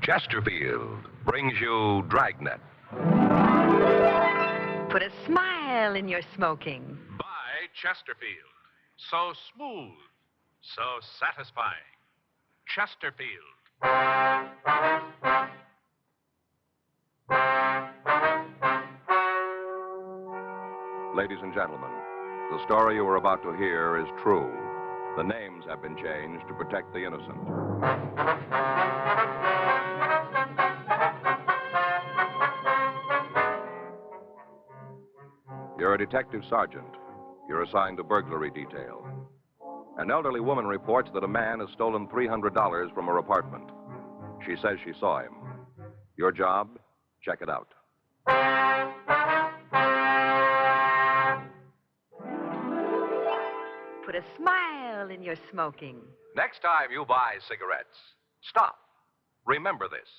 Chesterfield brings you Dragnet. Put a smile in your smoking. By Chesterfield. So smooth, so satisfying. Chesterfield. Ladies and gentlemen, the story you are about to hear is true. The names have been changed to protect the innocent. You're a detective sergeant. You're assigned to burglary detail. An elderly woman reports that a man has stolen $300 from her apartment. She says she saw him. Your job? Check it out. Put a smile in your smoking. Next time you buy cigarettes, stop. Remember this.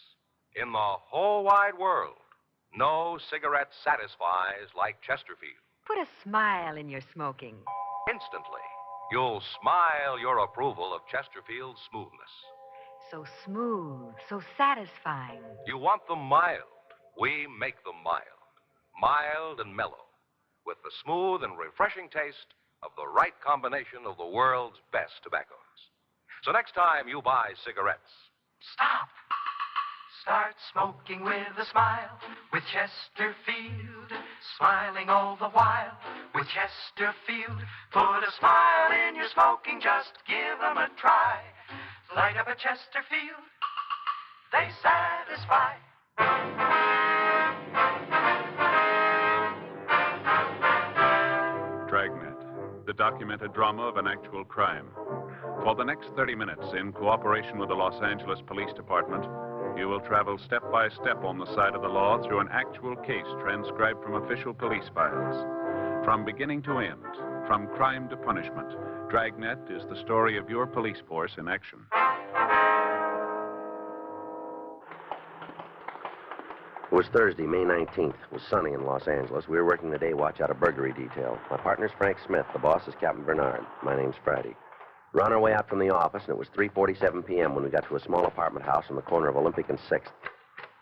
In the whole wide world, no cigarette satisfies like Chesterfield. Put a smile in your smoking. Instantly, you'll smile your approval of Chesterfield's smoothness. So smooth, so satisfying. You want them mild. We make them mild. Mild and mellow. With the smooth and refreshing taste of the right combination of the world's best tobaccos. So next time you buy cigarettes, Stop. Start smoking with a smile with Chesterfield. Smiling all the while with Chesterfield. Put a smile in your smoking, just give them a try. Light up a Chesterfield, they satisfy. Dragnet, the documented drama of an actual crime. For the next 30 minutes, in cooperation with the Los Angeles Police Department, you will travel step by step on the side of the law through an actual case transcribed from official police files. From beginning to end, from crime to punishment, Dragnet is the story of your police force in action. It was Thursday, May 19th. It was sunny in Los Angeles. We were working the day watch out of burglary detail. My partner's Frank Smith. The boss is Captain Bernard. My name's Friday. We're on our way out from the office, and it was 3:47 p.m. when we got to a small apartment house on the corner of Olympic and 6th.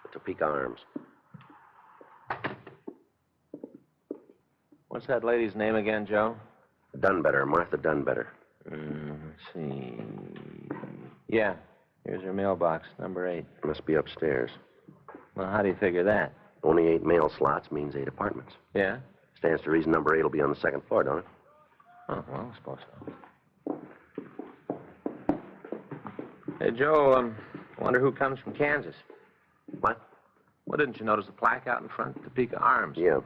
The Topeka Arms. What's that lady's name again, Joe? Dunbetter, Martha Dunbetter. Let's see. Yeah, here's her mailbox, number 8. Must be upstairs. Well, how do you figure that? Only 8 mail slots means 8 apartments. Yeah? Stands to reason number 8 will be on the 2nd floor, don't it? Oh, well, I suppose so. Hey, Joe, wonder who comes from Kansas. What? Well, didn't you notice the plaque out in front? Topeka Arms. Yeah.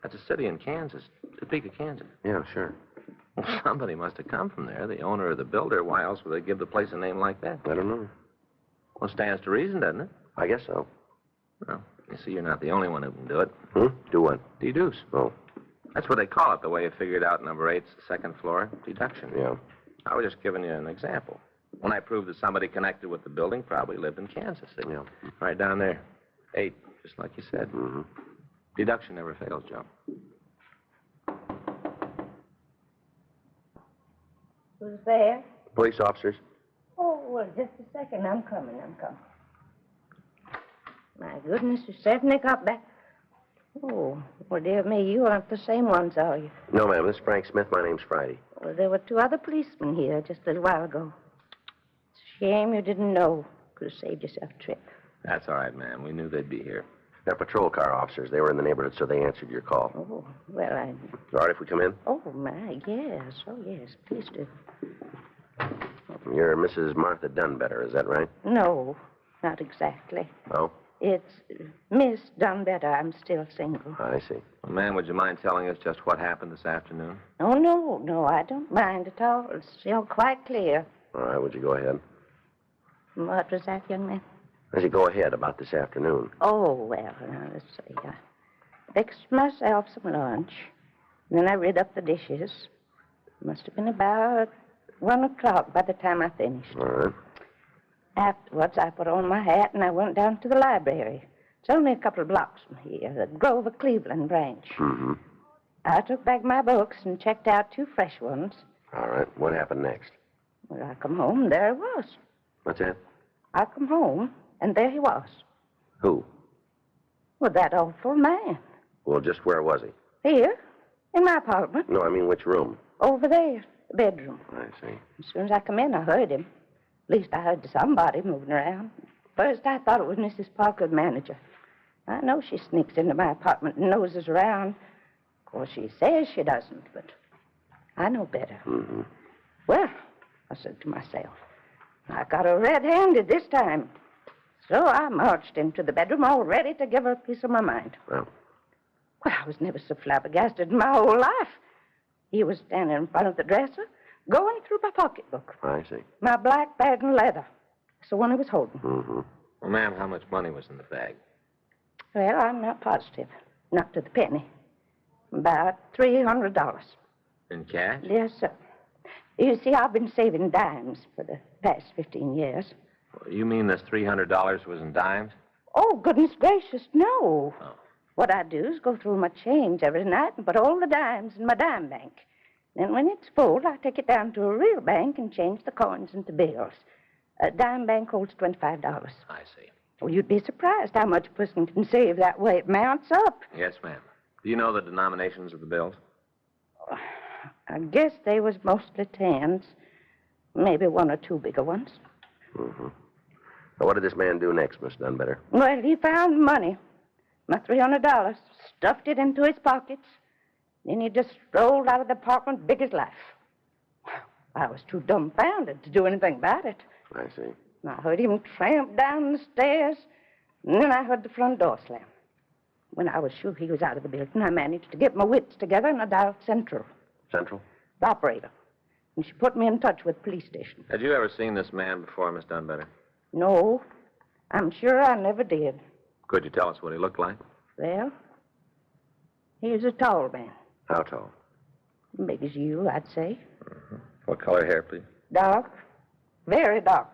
That's a city in Kansas. Topeka, Kansas. Yeah, sure. Well, somebody must have come from there, the owner or the builder. Why else would they give the place a name like that? I don't know. Well, stands to reason, doesn't it? I guess so. Well, you see, you're not the only one who can do it. Do what? Deduce. Oh. That's what they call it, the way you figured out number 8's the 2nd floor deduction. Yeah. I was just giving you an example. When I proved that somebody connected with the building probably lived in Kansas. Yeah. Right down there. 8, just like you said. Mm-hmm. Deduction never fails, Joe. Who's there? Police officers. Oh, well, just a second. I'm coming. My goodness, you certainly got back. Oh, well, dear me, you aren't the same ones, are you? No, ma'am. This is Frank Smith. My name's Friday. Well, there were 2 other policemen here just a little while ago. It's a shame you didn't know. Could have saved yourself a trip. That's all right, ma'am. We knew they'd be here. They're patrol car officers. They were in the neighborhood, so they answered your call. Oh, well, All right if we come in? Oh, my, yes. Oh, yes, please do. You're Mrs. Martha Dunbetter, is that right? No, not exactly. Oh? It's Miss Dunbetter. I'm still single. I see. Well, ma'am, would you mind telling us just what happened this afternoon? Oh, no, I don't mind at all. It's still quite clear. All right, would you go ahead? What was that, young man? As you go ahead about this afternoon. Oh, well, now, let's see. I fixed myself some lunch. Then I rid up the dishes. Must have been about 1 o'clock by the time I finished. All right. Afterwards, I put on my hat and I went down to the library. It's only a couple of blocks from here, the Grover Cleveland branch. Mm-hmm. I took back my books and checked out 2 fresh ones. All right. What happened next? Well, I come home, and there it was. What's that? I come home, And there he was. Who? Well, that awful man. Well, just where was he? Here, in my apartment. No, I mean which room? Over there, the bedroom. I see. As soon as I come in, I heard him. At least I heard somebody moving around. First, I thought it was Mrs. Parker, the manager. I know she sneaks into my apartment and noses around. Of course, she says she doesn't, but I know better. Mm-hmm. Well, I said to myself, I got her red-handed this time. So I marched into the bedroom all ready to give her a piece of my mind. Well, I was never so flabbergasted in my whole life. He was standing in front of the dresser, going through my pocketbook. I see. My black bag and leather. It's the one he was holding. Mm-hmm. Well, ma'am, how much money was in the bag? Well, I'm not positive. Not to the penny. About $300. In cash? Yes, sir. You see, I've been saving dimes for the past 15 years. You mean this $300 was in dimes? Oh, goodness gracious, no. Oh. What I do is go through my change every night and put all the dimes in my dime bank. Then when it's full, I take it down to a real bank and change the coins into bills. A dime bank holds $25. I see. Well, you'd be surprised how much a person can save that way. It mounts up. Yes, ma'am. Do you know the denominations of the bills? I guess they was mostly tens. Maybe one or two bigger ones. Mm-hmm. Now, what did this man do next, Miss Dunbetter? Well, he found money. My $300. Stuffed it into his pockets. Then he just strolled out of the apartment big as life. I was too dumbfounded to do anything about it. I see. I heard him tramp down the stairs, and then I heard the front door slam. When I was sure he was out of the building, I managed to get my wits together and I dialed Central, Central? the operator. And she put me in touch with the police station. Had you ever seen this man before, Miss Dunbetter? No, I'm sure I never did. Could you tell us what he looked like? Well, he was a tall man. How tall? Big as you, I'd say. Mm-hmm. What color hair, please? Dark. Very dark.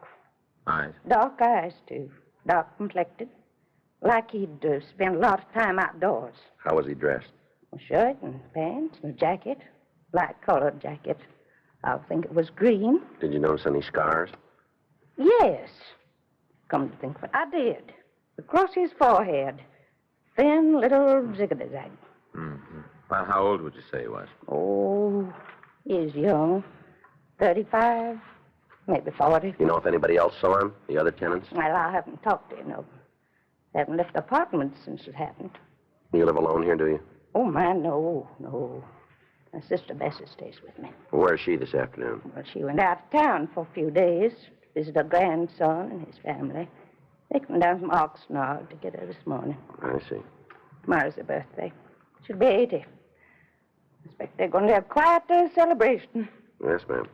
Eyes. Dark eyes, too. Dark complected. Like he'd spent a lot of time outdoors. How was he dressed? A shirt and pants and a jacket. Light-colored jacket. I think it was green. Did you notice any scars? Yes. Come to think of it, I did. Across his forehead. Thin little zigzag. Mm-hmm. Well, how old would you say he was? Oh, he's young. 35, maybe 40. You know if anybody else saw him? The other tenants? Well, I haven't talked to him, no. Haven't left the apartment since it happened. You live alone here, do you? Oh, man, no. My sister Bessie stays with me. Where is she this afternoon? Well, she went out of town for a few days to visit her grandson and his family. They come down from Oxnard to get her this morning. I see. Tomorrow's her birthday. She'll be 80. I expect they're going to have quite a celebration. Yes, ma'am.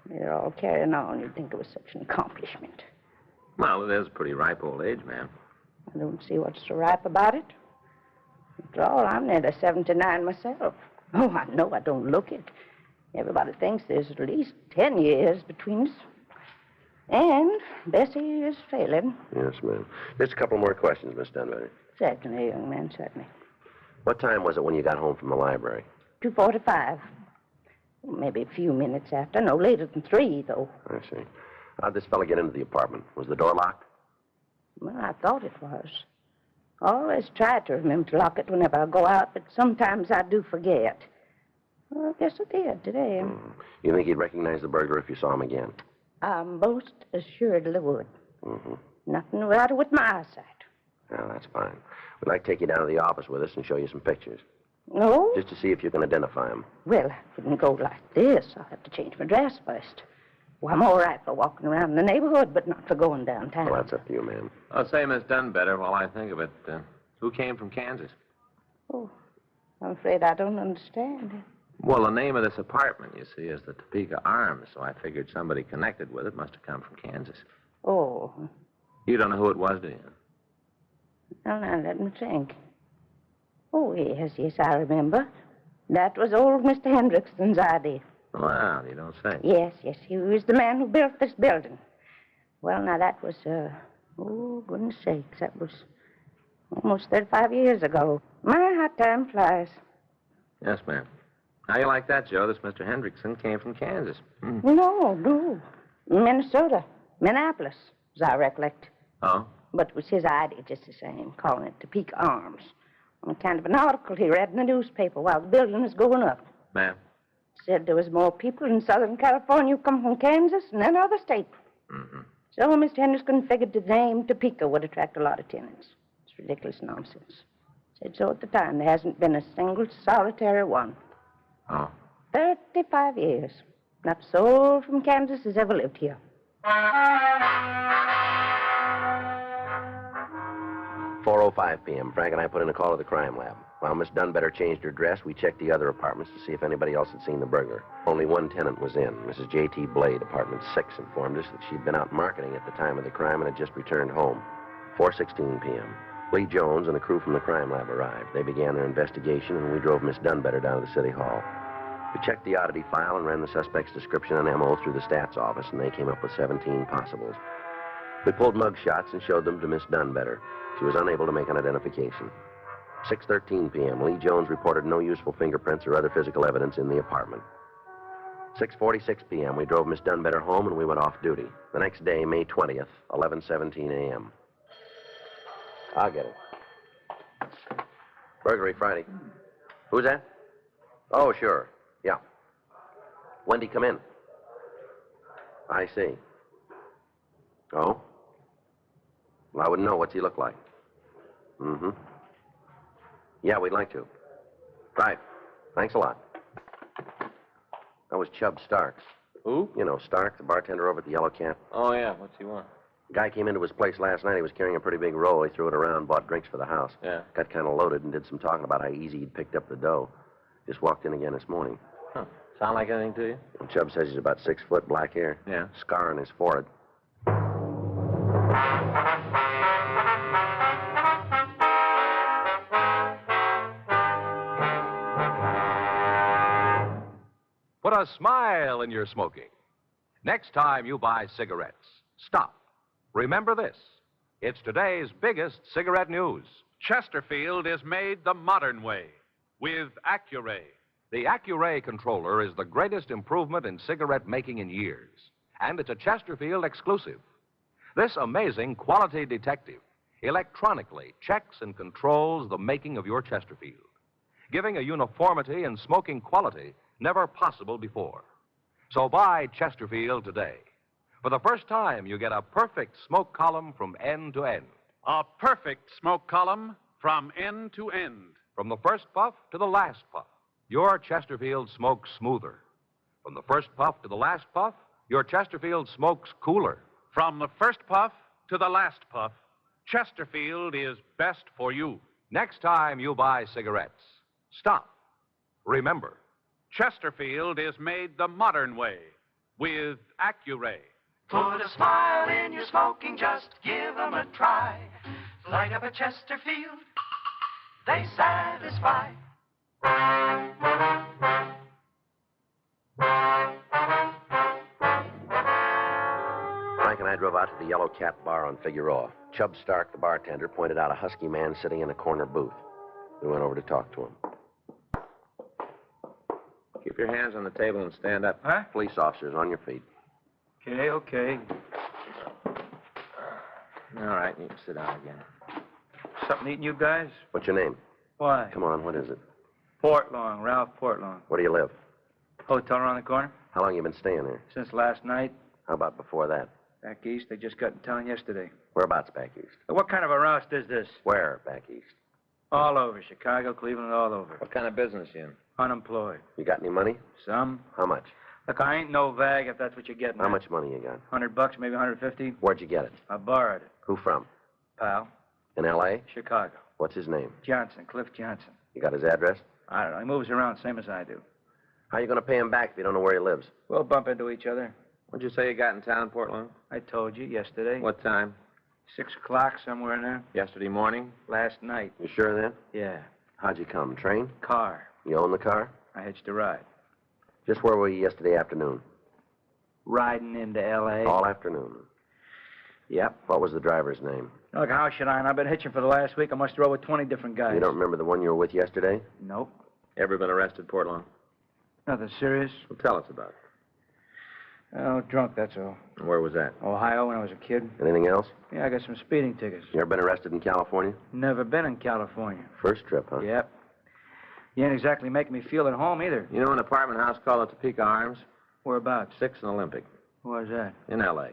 They're all carrying on. You'd think it was such an accomplishment. Well, it is a pretty ripe old age, ma'am. I don't see what's so ripe about it. After all, I'm nearly 79 myself. Oh, I know I don't look it. Everybody thinks there's at least 10 years between us. And Bessie is failing. Yes, ma'am. Just a couple more questions, Miss Dunbetter. Certainly, young man, certainly. What time was it when you got home from the library? 2:45. Maybe a few minutes after. No later than 3, though. I see. How'd this fella get into the apartment? Was the door locked? Well, I thought it was. I always try to remember to lock it whenever I go out, but sometimes I do forget. Well, I guess I did today. You think he'd recognize the burglar if you saw him again? I most assuredly would. Mm-hmm. Nothing wrong with my eyesight. Well, that's fine. We'd like to take you down to the office with us and show you some pictures. No? Just to see if you can identify him. Well, I couldn't go like this. I'll have to change my dress first. Well, I'm all right for walking around the neighborhood, but not for going downtown. Well, that's up to you, ma'am. I'll say Miss Dunbetter while I think of it. Who came from Kansas? Oh, I'm afraid I don't understand. Well, the name of this apartment, you see, is the Topeka Arms, so I figured somebody connected with it must have come from Kansas. Oh. You don't know who it was, do you? Well, now, let me think. Oh, yes, I remember. That was old Mr. Hendrickson's idea. Well, you don't say. Yes, he was the man who built this building. Well, now, that was, oh, goodness sakes, that was almost 35 years ago. My, how time flies. Yes, ma'am. How you like that, Joe? This Mr. Hendrickson came from Kansas. No. Minnesota. Minneapolis, as I recollect. Oh? But it was his idea just the same, calling it Topeka Arms. On kind of an article he read in the newspaper while the building was going up. Ma'am? Said there was more people in Southern California who come from Kansas than any other state. Mm-hmm. So Mr. Henderson figured the name Topeka would attract a lot of tenants. It's ridiculous nonsense. Said so at the time. There hasn't been a single solitary one. Oh. 35 years. Not a soul from Kansas has ever lived here. 4:05 p.m. Frank and I put in a call to the crime lab. While Miss Dunbetter changed her dress, we checked the other apartments to see if anybody else had seen the burglar. Only one tenant was in. Mrs. J.T. Blade, apartment 6, informed us that she'd been out marketing at the time of the crime and had just returned home. 4:16 p.m. Lee Jones and a crew from the crime lab arrived. They began their investigation, and we drove Miss Dunbetter down to the city hall. We checked the oddity file and ran the suspect's description and M.O. through the stats office, and they came up with 17 possibles. We pulled mug shots and showed them to Miss Dunbetter. She was unable to make an identification. 6:13 p.m. Lee Jones reported no useful fingerprints or other physical evidence in the apartment. 6:46 p.m. We drove Miss Dunbetter home and we went off duty. The next day, May 20th, 11:17 a.m. I'll get it. Burglary Friday. Who's that? Oh, sure. Yeah. When'd he come in? I see. Oh? Well, I wouldn't know. What's he look like? Mm-hmm. Yeah, we'd like to. Right. Thanks a lot. That was Chubb Starks. Who? You know, Stark, the bartender over at the Yellow Cat. Oh, yeah. What's he want? Guy came into his place last night. He was carrying a pretty big roll. He threw it around, bought drinks for the house. Yeah. Got kind of loaded and did some talking about how easy he'd picked up the dough. Just walked in again this morning. Huh. Sound like anything to you? And Chubb says he's about 6 foot, black hair. Yeah. Scar on his forehead. Put a smile in your smoking. Next time you buy cigarettes, stop. Remember this. It's today's biggest cigarette news. Chesterfield is made the modern way with Accuray. The Accuray controller is the greatest improvement in cigarette making in years, and it's a Chesterfield exclusive. This amazing quality detective electronically checks and controls the making of your Chesterfield, giving a uniformity in smoking quality never possible before. So buy Chesterfield today. For the first time, you get a perfect smoke column from end to end. A perfect smoke column from end to end. From the first puff to the last puff, your Chesterfield smokes smoother. From the first puff to the last puff, your Chesterfield smokes cooler. From the first puff to the last puff, Chesterfield is best for you. Next time you buy cigarettes, stop. Remember, Chesterfield is made the modern way with Accuray. Put a smile in your smoking, just give 'em a try. Light up a Chesterfield, they satisfy. Frank and I drove out to the Yellow Cat bar on Figueroa. Chubb Stark, the bartender, pointed out a husky man sitting in a corner booth. We went over to talk to him. Keep your hands on the table and stand up. Huh? Police officers, on your feet. Okay. All right, you can sit down again. Something eating you guys? What's your name? Why? Come on, what is it? Portlong, Ralph Portlong. Where do you live? Hotel around the corner? How long you been staying there? Since last night. How about before that? Back east, they just got in town yesterday. Whereabouts back east? What kind of a roust is this? Where back east? All over. Chicago, Cleveland, all over. What kind of business you in? Unemployed. You got any money? Some. How much? Look, I ain't no vag if that's what you're getting How at. much money you got? $100, maybe 150. Where'd you get it? I borrowed it. Who from? Pal. In L.A.? Chicago. What's his name? Johnson, Cliff Johnson. You got his address? I don't know. He moves around same as I do. How you going to pay him back if you don't know where he lives? We'll bump into each other. What'd you say you got in town, Portland? I told you yesterday. What time? 6 o'clock, somewhere in there. Yesterday morning? Last night. You sure then? Yeah. How'd you come? Train? Car. You own the car? I hitched a ride. Just where were you yesterday afternoon? Riding into L.A. All afternoon. Yep. What was the driver's name? Look, how should I? And I've been hitching for the last week. I must have rode with 20 different guys. You don't remember the one you were with yesterday? Nope. Ever been arrested, Portland? Nothing serious. Well, tell us about it. Oh, drunk, that's all. Where was that? Ohio when I was a kid. Anything else? Yeah, I got some speeding tickets. You ever been arrested in California? Never been in California. First trip, huh? Yep. You ain't exactly making me feel at home either. You know an apartment house called the Topeka Arms? Whereabouts? 6th and Olympic. Where's that? In L.A.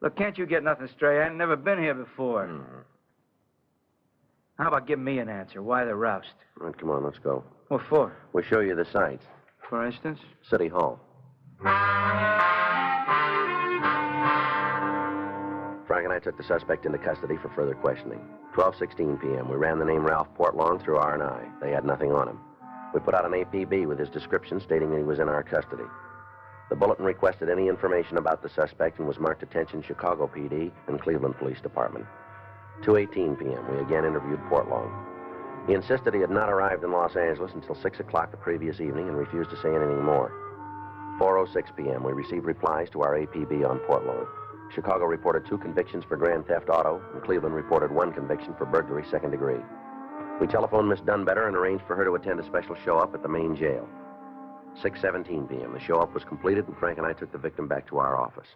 Look, can't you get nothing straight? I ain't never been here before. Mm-hmm. How about give me an answer? Why the roust? All right, come on, let's go. What for? We'll show you the sights. For instance? City Hall. Frank and I took the suspect into custody for further questioning. 12:16 p.m. We ran the name Ralph Portlong through R&I. They had nothing on him. We put out an APB with his description stating that he was in our custody. The bulletin requested any information about the suspect and was marked attention Chicago PD and Cleveland Police Department. 2:18 p.m. We again interviewed Portlong. He insisted he had not arrived in Los Angeles until 6 o'clock the previous evening and refused to say anything more. 4:06 p.m. We received replies to our APB on Portlong. Chicago reported 2 convictions for grand theft auto, and Cleveland reported 1 conviction for burglary second degree. We telephoned Miss Dunbetter and arranged for her to attend a special show-up at the main jail. 6:17 p.m. The show-up was completed, and Frank and I took the victim back to our office.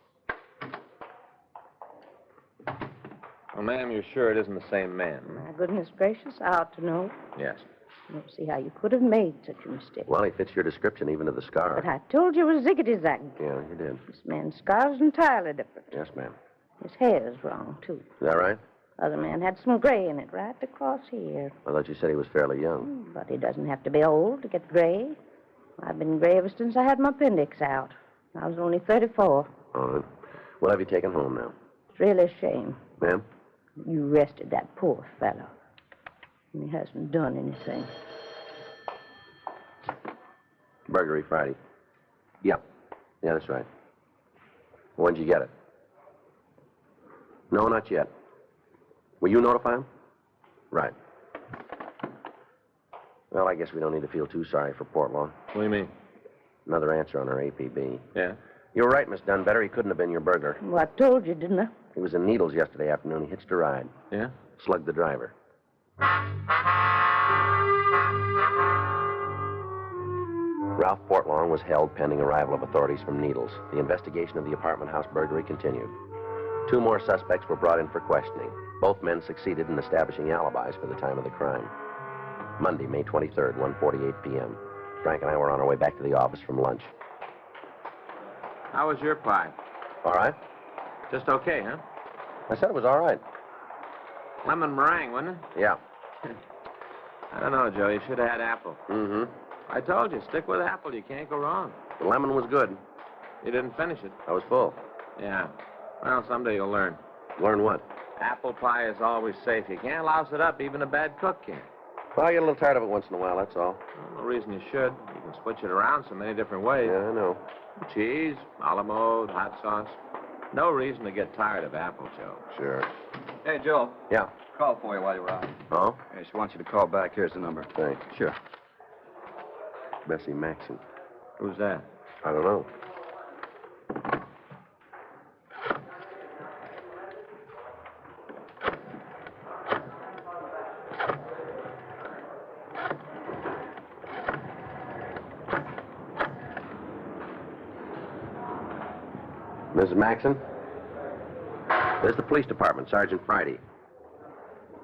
Well, ma'am, you're sure it isn't the same man? My goodness gracious, I ought to know. Yes. I don't see how you could have made such a mistake. Well, he fits your description even to the scar. But I told you it was ziggity-zag. Yeah, you did. This man's scar's entirely different. Yes, ma'am. His hair's wrong, too. Is that right? Other man had some gray in it right across here. I thought you said he was fairly young. But he doesn't have to be old to get gray. I've been gray ever since I had my appendix out. I was only 34. All right. We'll have you taken home now. It's really a shame. Ma'am? You arrested that poor fellow. And he hasn't done anything. Burglary Friday. Yeah. Yeah, that's right. When'd you get it? No, not yet. Will you notify him? Right. Well, I guess we don't need to feel too sorry for Portlong. What do you mean? Another answer on our APB. Yeah? You were right, Miss Dunbetter. He couldn't have been your burglar. Well, I told you, didn't I? He was in Needles yesterday afternoon. He hitched a ride. Yeah? Slugged the driver. Ralph Portlong was held pending arrival of authorities from Needles. The investigation of the apartment house burglary continued. 2 more suspects were brought in for questioning. Both men succeeded in establishing alibis for the time of the crime. Monday, May 23rd, 1:48 p.m. Frank and I were on our way back to the office from lunch. How was your pie? All right? Just okay, huh? I said it was all right. Lemon meringue, wasn't it? Yeah. I don't know, Joe. You should have had apple. Mm-hmm. I told you, stick with apple. You can't go wrong. The lemon was good. You didn't finish it. I was full. Yeah. Well, someday you'll learn. Learn what? Apple pie is always safe. You can't louse it up. Even a bad cook can. Well, I get a little tired of it once in a while, that's all. Well, no reason you should. You can switch it around so many different ways. Yeah, I know. Cheese, a la mode, hot sauce. No reason to get tired of apple, Joe. Sure. Hey, Joe. Yeah. Call for you while you were out. Oh? Hey, she wants you to call back. Here's the number. Thanks. Sure. Bessie Maxon. Who's that? I don't know. Mrs. Maxon? There's the police department, Sergeant Friday.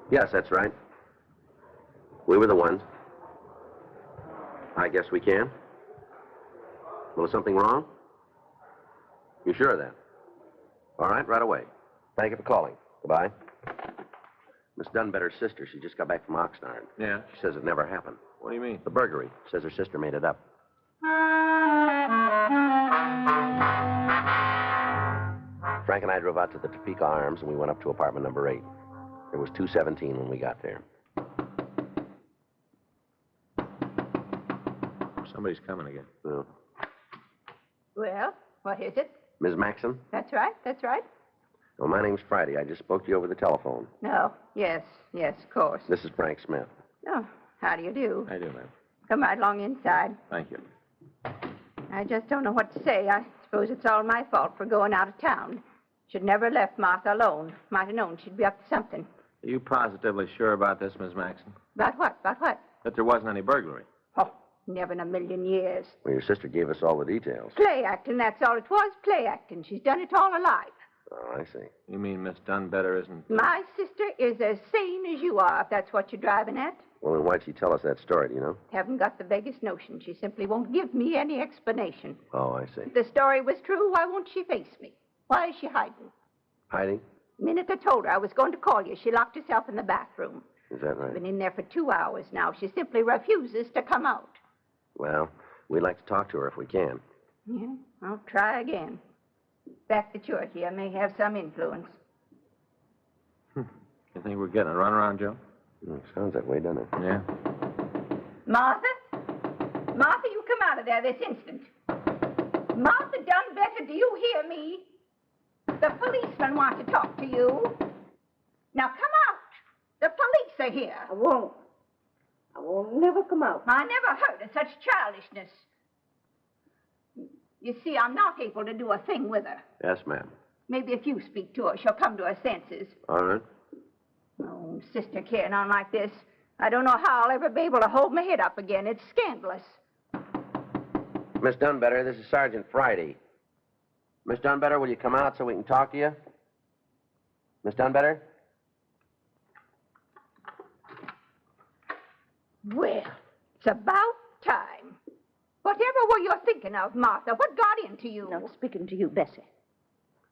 Yes, that's right. We were the ones. I guess we can. Well, is something wrong? You sure of that? All right away. Thank you for calling. Goodbye. Miss Dunbetter's sister, she just got back from Oxnard. Yeah? She says it never happened. What do you mean? The burglary. Says her sister made it up. Frank and I drove out to the Topeka Arms, and we went up to apartment number 8. It was 2:17 when we got there. Somebody's coming again. Oh. Well, what is it? Ms. Maxon? That's right, that's right. Well, my name's Friday. I just spoke to you over the telephone. No, yes, of course. This is Frank Smith. Oh, how do you do? I do, ma'am. Come right along inside. Thank you. I just don't know what to say. I suppose it's all my fault for going out of town. Should never have left Martha alone. Might have known she'd be up to something. Are you positively sure about this, Miss Maxon? About what? About what? That there wasn't any burglary? Oh, Never in a million years. Well, your sister gave us all the details. Play acting, that's all it was, play acting. She's done it all her life. Oh, I see. You mean Miss Dunbetter isn't... My sister is as sane as you are, if that's what you're driving at. Well, then why'd she tell us that story, do you know? Haven't got the vaguest notion. She simply won't give me any explanation. Oh, I see. If the story was true, why won't she face me? Why is she hiding? Hiding? The minute I told her I was going to call you, she locked herself in the bathroom. Is that right? Been in there for 2 hours now. She simply refuses to come out. Well, we'd like to talk to her if we can. Yeah, I'll try again. The fact that you're here may have some influence. You think we're getting a runaround, Joe? Sounds that way, doesn't it? Yeah. Martha? Martha, you come out of there this instant. Martha Dunbetter, do you hear me? The policemen want to talk to you. Now come out. The police are here. I won't never come out. I never heard of such childishness. You see, I'm not able to do a thing with her. Yes, ma'am. Maybe if you speak to her, she'll come to her senses. All right. Oh, sister carrying on like this. I don't know how I'll ever be able to hold my head up again. It's scandalous. Miss Dunbetter, this is Sergeant Friday. Miss Dunbetter, will you come out so we can talk to you? Miss Dunbetter? Well, it's about time. Whatever were you thinking of, Martha? What got into you? No, speaking to you, Bessie.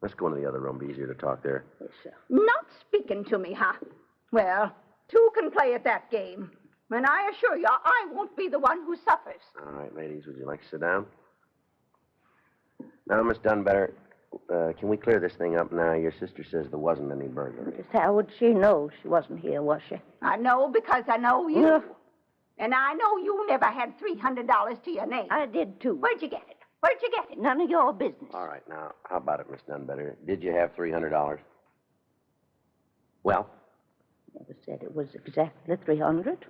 Let's go into the other room. Be easier to talk there. Yes, sir. Not speaking to me, huh? Well, two can play at that game. And I assure you, I won't be the one who suffers. All right, ladies, would you like to sit down? Now, Miss Dunbetter, can we clear this thing up now? Your sister says there wasn't any burglary. Just how would she know she wasn't here, was she? I know because I know you. Yeah. And I know you never had $300 to your name. I did, too. Where'd you get it? Where'd you get it? None of your business. All right, now, how about it, Miss Dunbetter? Did you have $300? Well? Never said it was exactly 300.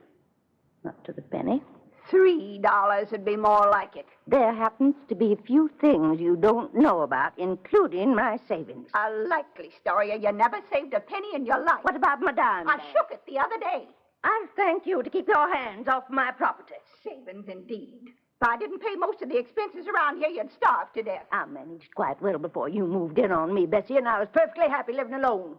Not to the penny. $3 would be more like it. There happens to be a few things you don't know about, including my savings. A likely story. You never saved a penny in your life. What about my dime I bag? shook it the other day. I'll thank you to keep your hands off my property. Savings, indeed. If I didn't pay most of the expenses around here, you'd starve to death. I managed quite well before you moved in on me, Bessie, and I was perfectly happy living alone.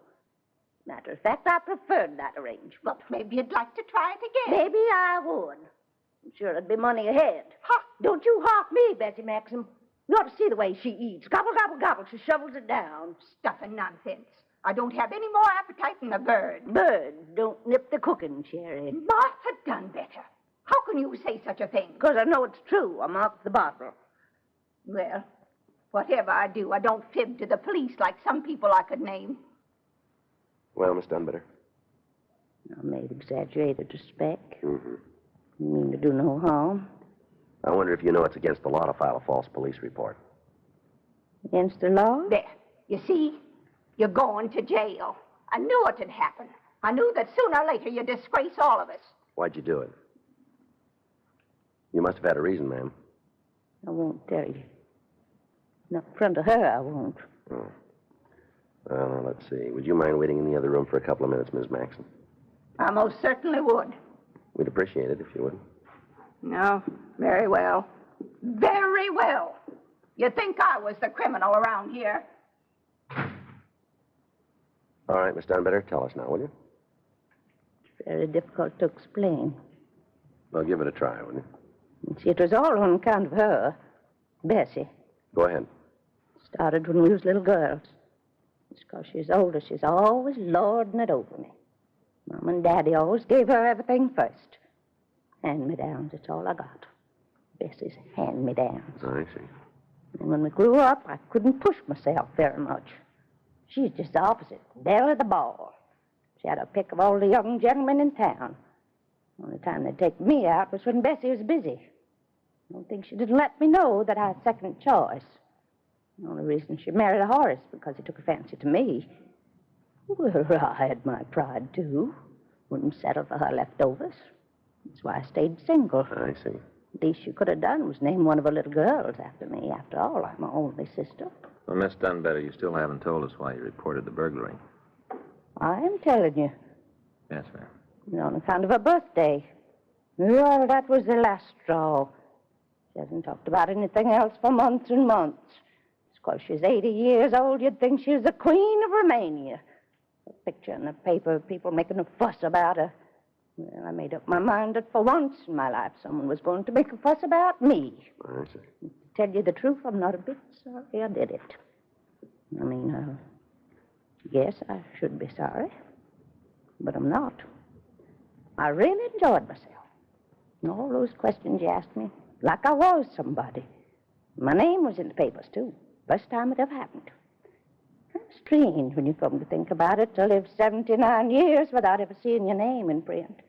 Matter of fact, I preferred that arrangement. Well, maybe you'd like to try it again. Maybe I would. I'm sure it'd be money ahead. Ha! Don't you hawk me, Bessie Maxim. You ought to see the way she eats. Gobble, gobble, gobble. She shovels it down. Stuff and nonsense. I don't have any more appetite than a bird. Birds don't nip the cooking, Sherry. Martha Dunbetter. How can you say such a thing? Because I know it's true. I marked the bottle. Well, whatever I do, I don't fib to the police like some people I could name. Well, Miss Dunbetter? I may have exaggerated to spec. Mm-hmm. You mean to do no harm. I wonder if you know it's against the law to file a false police report. Against the law? There. You see? You're going to jail. I knew it'd happen. I knew that sooner or later you'd disgrace all of us. Why'd you do it? You must have had a reason, ma'am. I won't tell you. Not in front of her, I won't. Oh. Well, now, let's see. Would you mind waiting in the other room for a couple of minutes, Miss Maxon? I most certainly would. We'd appreciate it if you would. No, very well. Very well. You'd think I was the criminal around here. All right, Miss Dunbetter, tell us now, will you? It's very difficult to explain. Well, give it a try, will you? You see, it was all on account of her, Bessie. Go ahead. Started when we was little girls. It's because she's older. She's always lording it over me. Mom and Daddy always gave her everything first. Hand-me-downs, it's all I got. Bessie's hand-me-downs. I see. And when we grew up, I couldn't push myself very much. She's just the opposite, belle of the ball. She had a pick of all the young gentlemen in town. The only time they'd take me out was when Bessie was busy. I don't think she didn't let me know that I had second choice. The only reason she married Horace because he took a fancy to me. Well, I had my pride, too. Wouldn't settle for her leftovers. That's why I stayed single. I see. The least she could have done was name one of her little girls after me. After all, I'm her only sister. Well, Miss Dunbetter, you still haven't told us why you reported the burglary. I'm telling you. Yes, ma'am. On account of her birthday. Well, that was the last straw. She hasn't talked about anything else for months and months. It's 'cause she's 80 years old, you'd think she was the Queen of Romania. A picture in the paper, people making a fuss about her. Well, I made up my mind that for once in my life someone was going to make a fuss about me. I see. To tell you the truth, I'm not a bit sorry I did it. I mean, yes, I should be sorry, but I'm not. I really enjoyed myself. And all those questions you asked me, like I was somebody. My name was in the papers, too. First time it ever happened. Strange when you come to think about it, to live 79 years without ever seeing your name in print.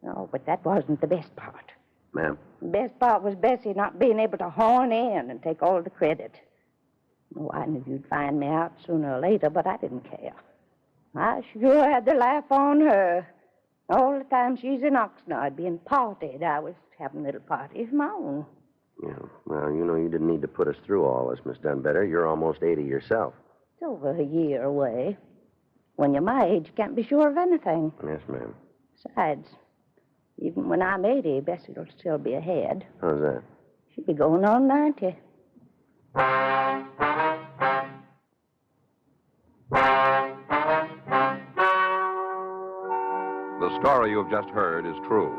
No, but that wasn't the best part. Ma'am? The best part was Bessie not being able to horn in and take all the credit. Oh, I knew you'd find me out sooner or later, but I didn't care. I sure had the laugh on her. All the time she's in Oxnard being partied, I was having a little party of my own. Yeah. Well, you know you didn't need to put us through all this, Miss Dunbetter. You're almost 80 yourself. It's over a year away. When you're my age, you can't be sure of anything. Yes, ma'am. Besides, even when I'm 80, Bessie will still be ahead. How's that? She'll be going on 90. The story you've just heard is true.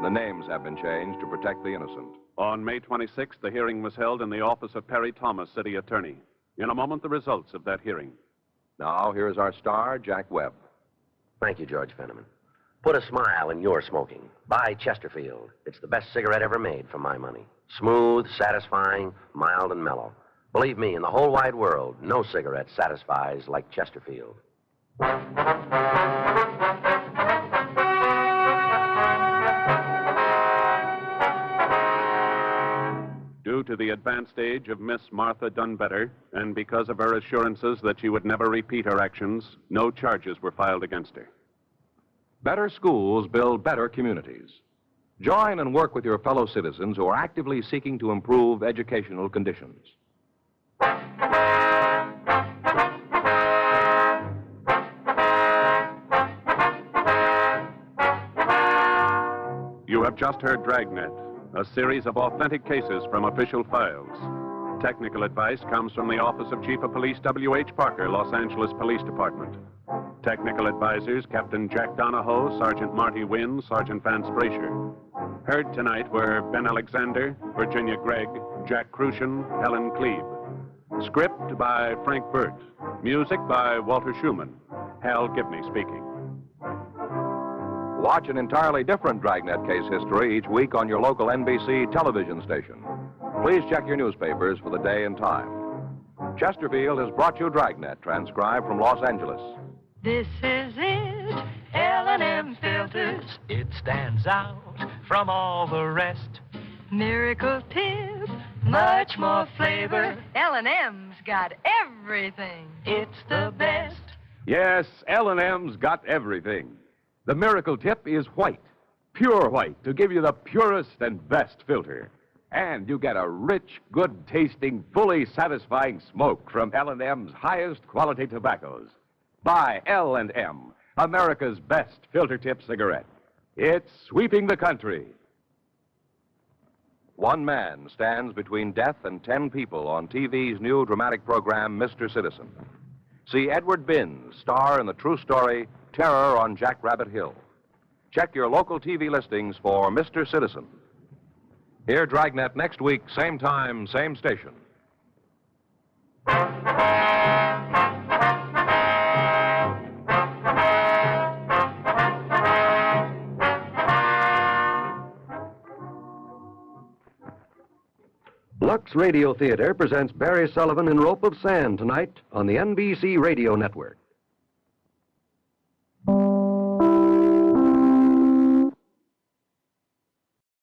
The names have been changed to protect the innocent. On May 26th, the hearing was held in the office of Perry Thomas, city attorney. In a moment, the results of that hearing. Now, here's our star, Jack Webb. Thank you, George Fenneman. Put a smile in your smoking. Buy Chesterfield. It's the best cigarette ever made for my money. Smooth, satisfying, mild, and mellow. Believe me, in the whole wide world, no cigarette satisfies like Chesterfield. Due to the advanced age of Miss Martha Dunbetter, and because of her assurances that she would never repeat her actions, no charges were filed against her. Better schools build better communities. Join and work with your fellow citizens who are actively seeking to improve educational conditions. You have just heard Dragnet, a series of authentic cases from official files. Technical advice comes from the Office of Chief of Police W.H. Parker, Los Angeles Police Department. Technical advisors, Captain Jack Donahoe, Sergeant Marty Wynn, Sergeant Vance Brasher. Heard tonight were Ben Alexander, Virginia Gregg, Jack Crucian, Helen Klebe. Script by Frank Burt. Music by Walter Schumann. Hal Gibney speaking. Watch an entirely different Dragnet case history each week on your local NBC television station. Please check your newspapers for the day and time. Chesterfield has brought you Dragnet, transcribed from Los Angeles. This is it, L&M filters. It stands out from all the rest. Miracle tip, much more flavor. L&M's got everything. It's the best. Yes, L&M's got everything. The miracle tip is white, pure white, to give you the purest and best filter. And you get a rich, good-tasting, fully satisfying smoke from L&M's highest quality tobaccos. Buy L&M, America's best filter tip cigarette. It's sweeping the country. One man stands between death and 10 people on TV's new dramatic program, Mr. Citizen. See Edward Binns star in the true story, Terror on Jackrabbit Hill. Check your local TV listings for Mr. Citizen. Hear Dragnet next week, same time, same station. Lux Radio Theater presents Barry Sullivan in Rope of Sand tonight on the NBC Radio Network.